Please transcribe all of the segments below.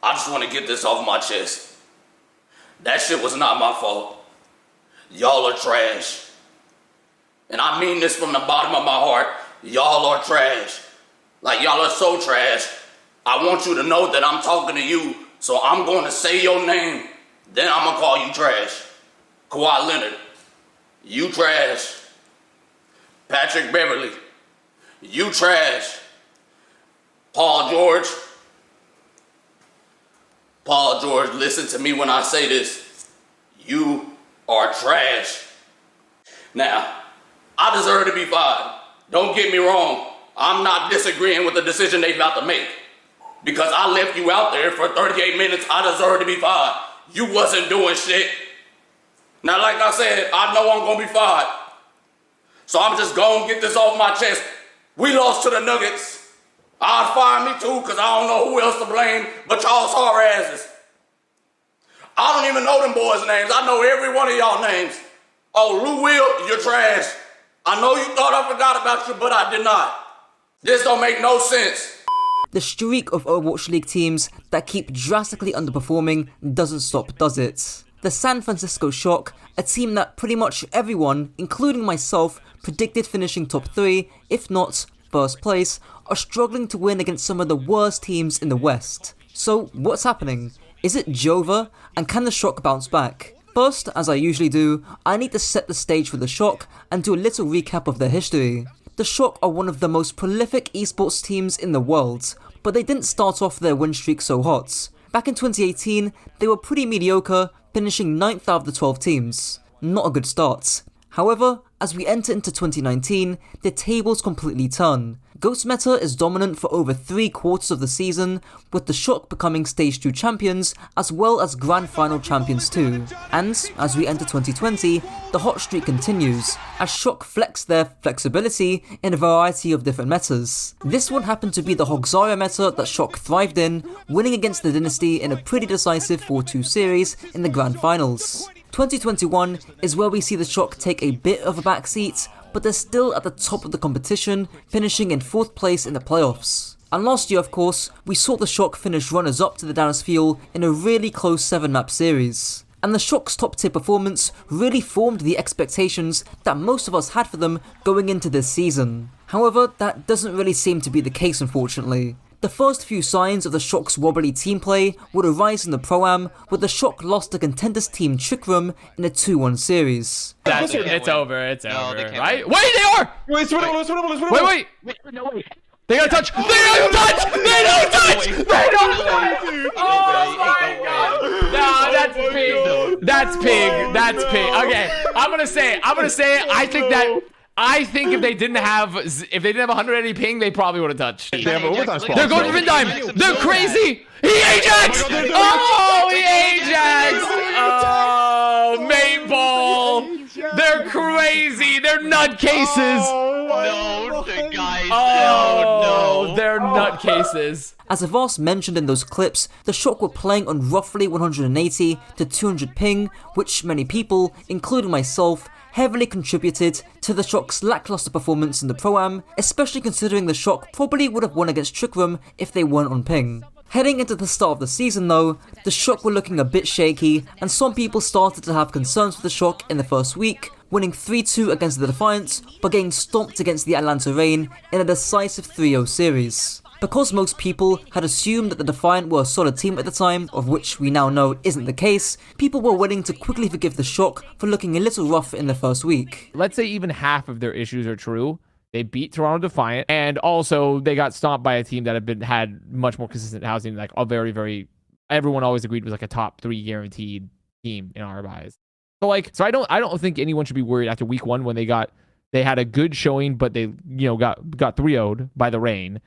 I just want to get this off my chest. That shit was not my fault. Y'all are trash. And I mean this from the bottom of my heart. Y'all are trash. Like, y'all are so trash. I want you to know that I'm talking to you, so I'm going to say your name, then I'm going to call you trash. Kawhi Leonard, you trash. Patrick Beverly, you trash. Paul George, listen to me when I say this. You are trash. Now, I deserve to be fired. Don't get me wrong. I'm not disagreeing with the decision they about to make. Because I left you out there for 38 minutes, I deserve to be fired. You wasn't doing shit. Now, like I said, I know I'm gonna be fired. So I'm just gonna get this off my chest. We lost to the Nuggets. I'd fire me too, because I don't know who else to blame but y'all sorry asses. I don't even know them boys' names. I know every one of y'all names. Oh, Lou Will, you're trash. I know you thought I forgot about you, but I did not. This don't make no sense. The streak of Overwatch League teams that keep drastically underperforming doesn't stop, does it? The San Francisco Shock, a team that pretty much everyone, including myself, predicted finishing top 3, if not first place, are struggling to win against some of the worst teams in the West. So what's happening? Is it Jova? And can the Shock bounce back? First, as I usually do, I need to set the stage for the Shock and do a little recap of their history. The Shock are one of the most prolific esports teams in the world, but they didn't start off their win streak so hot. Back in 2018, they were pretty mediocre, finishing 9th out of the 12 teams. Not a good start. However, as we enter into 2019, the tables completely turn. Ghost meta is dominant for over 3/4 of the season, with the Shock becoming Stage 2 champions as well as Grand Final champions too. And as we enter 2020, the hot streak continues, as Shock flex their flexibility in a variety of different metas. This one happened to be the Hogzara meta that Shock thrived in, winning against the Dynasty in a pretty decisive 4-2 series in the Grand Finals. 2021 is where we see the Shock take a bit of a backseat, but they're still at the top of the competition, finishing in 4th place in the playoffs. And last year, of course, we saw the Shock finish runners-up to the Dallas Fuel in a really close 7-map series. And the Shock's top-tier performance really formed the expectations that most of us had for them going into this season. However, that doesn't really seem to be the case, unfortunately. The first few signs of the Shock's wobbly team play would arise in the Pro-Am, where the Shock lost to contenders team Trick Room in a 2-1 series. It's over, right? Wait, they are! Wait! No, wait. They got a touch! They don't touch! Oh my god! No, that's pig. Okay, I'm gonna say it. I think if they didn't have 180 ping, they probably would have touched. They have overtime spot. They're going for Vindime. They're crazy. He Ajax. Oh, he Ajax. Oh, Maple. They're crazy. They're nutcases. No, guys. Oh, No. they're nutcases. As Avast mentioned in those clips, the Shock were playing on roughly 180 to 200 ping, which many people, including myself, heavily contributed to the Shock's lackluster performance in the Pro-Am, especially considering the Shock probably would have won against Trick Room if they weren't on ping. Heading into the start of the season though, the Shock were looking a bit shaky, and some people started to have concerns with the Shock in the first week, winning 3-2 against the Defiance, but getting stomped against the Atlanta Reign in a decisive 3-0 series. Because most people had assumed that the Defiant were a solid team at the time, of which we now know isn't the case, people were willing to quickly forgive the Shock for looking a little rough in the first week. Let's say even half of their issues are true. They beat Toronto Defiant, and also they got stomped by a team that had much more consistent housing, like a very, everyone always agreed was like a top 3 guaranteed team in our eyes. So I don't think anyone should be worried after week 1 when they had a good showing, but they got 3-0'd by the Reign,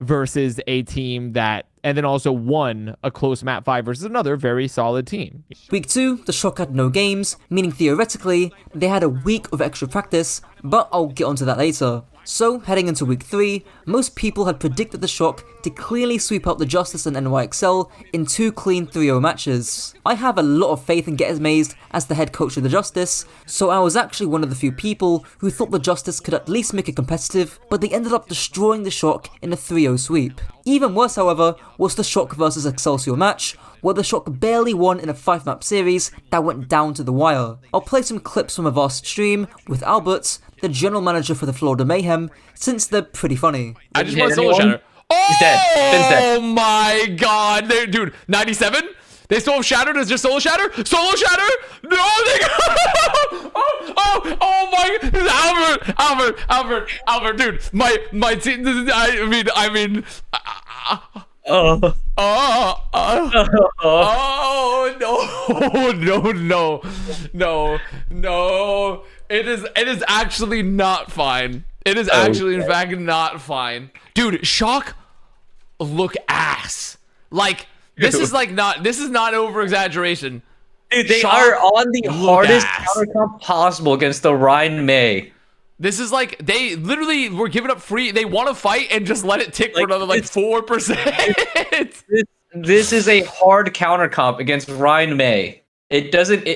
versus a team that, and then also won a close map 5 versus another very solid team. Week 2, the Shock had no games, meaning theoretically, they had a week of extra practice, but I'll get onto that later. So, heading into week 3, most people had predicted the Shock to clearly sweep out the Justice and NYXL in 2 clean 3-0 matches. I have a lot of faith in Get Amazed as the head coach of the Justice, so I was actually one of the few people who thought the Justice could at least make it competitive, but they ended up destroying the Shock in a 3-0 sweep. Even worse, however, was the Shock vs Excelsior match, where the Shock barely won in a 5-map series that went down to the wire. I'll play some clips from a vast stream with Albert, the general manager for the Florida Mayhem, since they're pretty funny. I just want Solo Shatter. Oh! He's dead. Finn's dead. Oh my god. Dude, 97? They still have Shattered as just Solo Shatter? Solo Shatter? No, they got... oh my... Albert, dude. My team... I mean... Oh. No. It is actually not fine. It is actually, in fact, not fine. Dude, Shock look ass. Like, this is not over exaggeration. Dude, they Shock are on the hardest ass. counter comp possible against the Ryan May. This is like, they literally were giving up free. They want to fight and just let it tick for another 4%. This is a hard counter comp against Ryan May. It doesn't.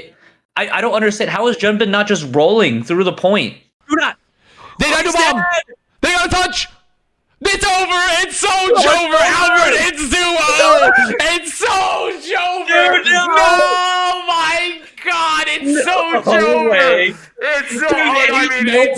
I don't understand. How is Junbin not just rolling through the point? Do not. They got a bomb. They got a touch. It's over. It's so over, Albert. It's too over. It's so over. No, my God. It's so over. It's so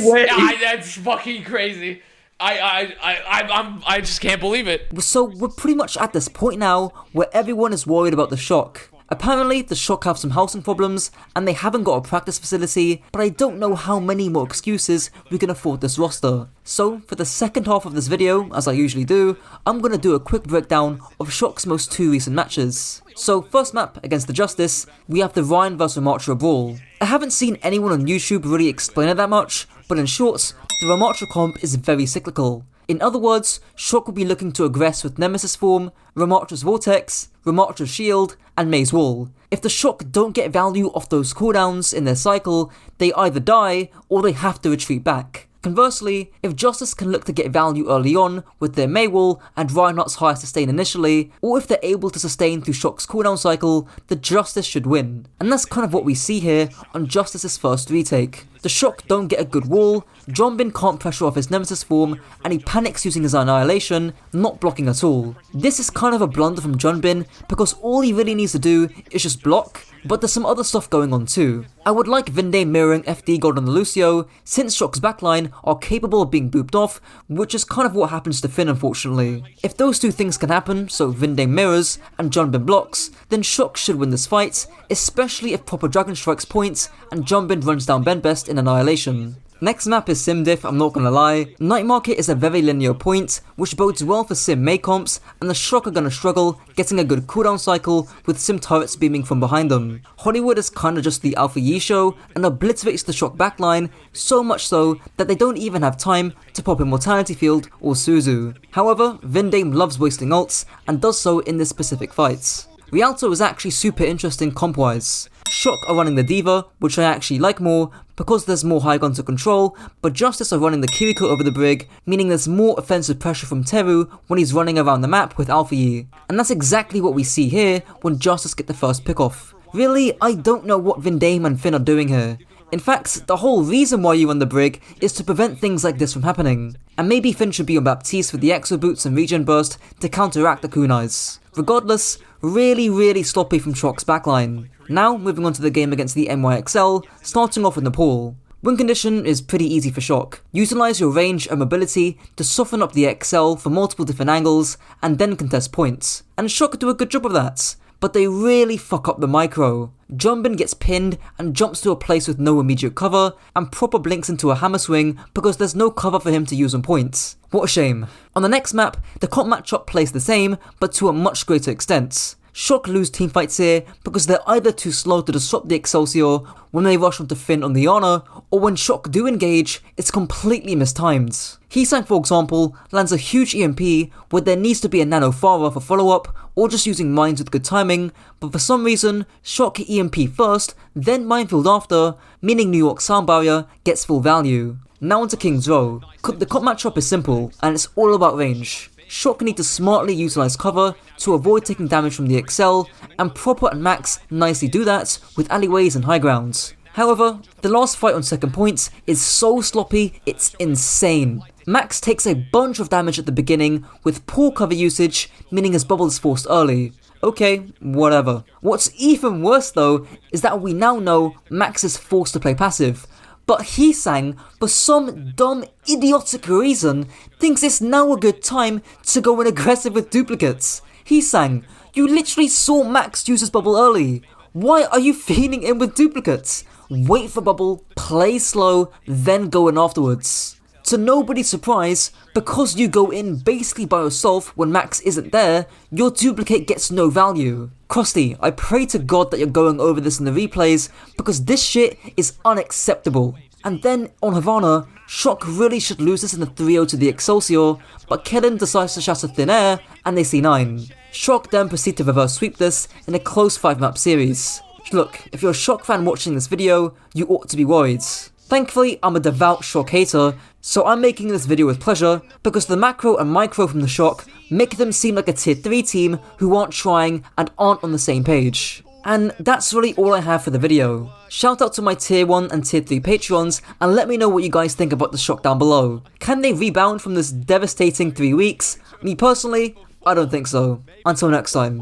over. That's fucking crazy. I just can't believe it. So we're pretty much at this point now where everyone is worried about the Shock. Apparently, the Shock have some housing problems, and they haven't got a practice facility, but I don't know how many more excuses we can afford this roster. So, for the second half of this video, as I usually do, I'm gonna do a quick breakdown of Shock's most 2 recent matches. So, first map against the Justice, we have the Ryan vs Ramatra brawl. I haven't seen anyone on YouTube really explain it that much, but in short, the Ramatra comp is very cyclical. In other words, Shock will be looking to aggress with Nemesis form, Ramatra's Vortex, Ramatra's Shield, and Maze Wall. If the Shock don't get value off those cooldowns in their cycle, they either die or they have to retreat back. Conversely, if Justice can look to get value early on with their May Wall and Reinhardt's high sustain initially, or if they're able to sustain through Shock's cooldown cycle, the Justice should win. And that's kind of what we see here on Justice's first retake. The Shock don't get a good wall, Jonbin can't pressure off his Nemesis form, and he panics using his Annihilation, not blocking at all. This is kind of a blunder from Jonbin, because all he really needs to do is just block, but there's some other stuff going on too. I would like Vinde mirroring FD Gold on the Lucio, since Shock's backline are capable of being booped off, which is kind of what happens to Finn unfortunately. If those two things can happen, so Vinde mirrors and Jonbin blocks, then Shock should win this fight, especially if proper Dragon strikes points and Jonbin runs down Benbest in Annihilation. Next map is Simdiff, I'm not gonna lie. Night Market is a very linear point, which bodes well for Sim May comps, and the Shock are gonna struggle getting a good cooldown cycle with Sim turrets beaming from behind them. Hollywood is kinda just the Alpha Yi show, and obliterates the Shock backline, so much so that they don't even have time to pop Immortality Field or Suzu. However, Vindame loves wasting ults, and does so in this specific fight. Rialto is actually super interesting comp-wise. Shock are running the D.Va, which I actually like more, because there's more high ground to control, but Justice are running the Kiriko over the Brig, meaning there's more offensive pressure from Teru when he's running around the map with Alpha Yi. And that's exactly what we see here when Justice get the first pick-off. Really, I don't know what Vindame and Finn are doing here. In fact, the whole reason why you run the Brig is to prevent things like this from happening. And maybe Finn should be on Baptiste with the Exo Boots and Regen Burst to counteract the kunais. Regardless, really sloppy from Shock's backline. Now, moving on to the game against the NYXL, starting off with Nepal. Win condition is pretty easy for Shock. Utilize your range and mobility to soften up the XL for multiple different angles, and then contest points. And Shock do a good job of that, but they really fuck up the micro. Jonbin gets pinned and jumps to a place with no immediate cover, and proper blinks into a hammer swing because there's no cover for him to use on points. What a shame. On the next map, the comp matchup plays the same, but to a much greater extent. Shock lose teamfights here because they're either too slow to disrupt the Excelsior when they rush onto Finn on the Ana, or when Shock do engage, it's completely mistimed. Heesang, for example, lands a huge EMP where there needs to be a Nano Farah for follow-up, or just using mines with good timing, but for some reason, Shock EMP first, then Minefield after, meaning New York Sound Barrier gets full value. Now onto King's Row. The comp matchup is simple, and it's all about range. Shock need to smartly utilize cover to avoid taking damage from the Excel, and Proper and Max nicely do that with alleyways and high grounds. However, the last fight on second point is so sloppy, it's insane. Max takes a bunch of damage at the beginning with poor cover usage, meaning his bubble is forced early. Okay, whatever. What's even worse though, is that we now know Max is forced to play passive. But Heesang, for some dumb, idiotic reason, thinks it's now a good time to go in aggressive with duplicates. Heesang, you literally saw Max use his bubble early. Why are you feeding in with duplicates? Wait for bubble, play slow, then go in afterwards. To nobody's surprise, because you go in basically by yourself when Max isn't there, your duplicate gets no value. Krusty, I pray to God that you're going over this in the replays, because this shit is unacceptable. And then, on Havana, Shock really should lose this in the 3-0 to the Excelsior, but Kellen decides to shatter thin air, and they C9. Shock then proceed to reverse sweep this in a close 5-map series. Look, if you're a Shock fan watching this video, you ought to be worried. Thankfully, I'm a devout Shock hater, so I'm making this video with pleasure, because the macro and micro from the Shock make them seem like a tier 3 team who aren't trying and aren't on the same page. And that's really all I have for the video. Shout out to my tier 1 and tier 3 patrons, and let me know what you guys think about the Shock down below. Can they rebound from this devastating 3 weeks? Me personally, I don't think so. Until next time.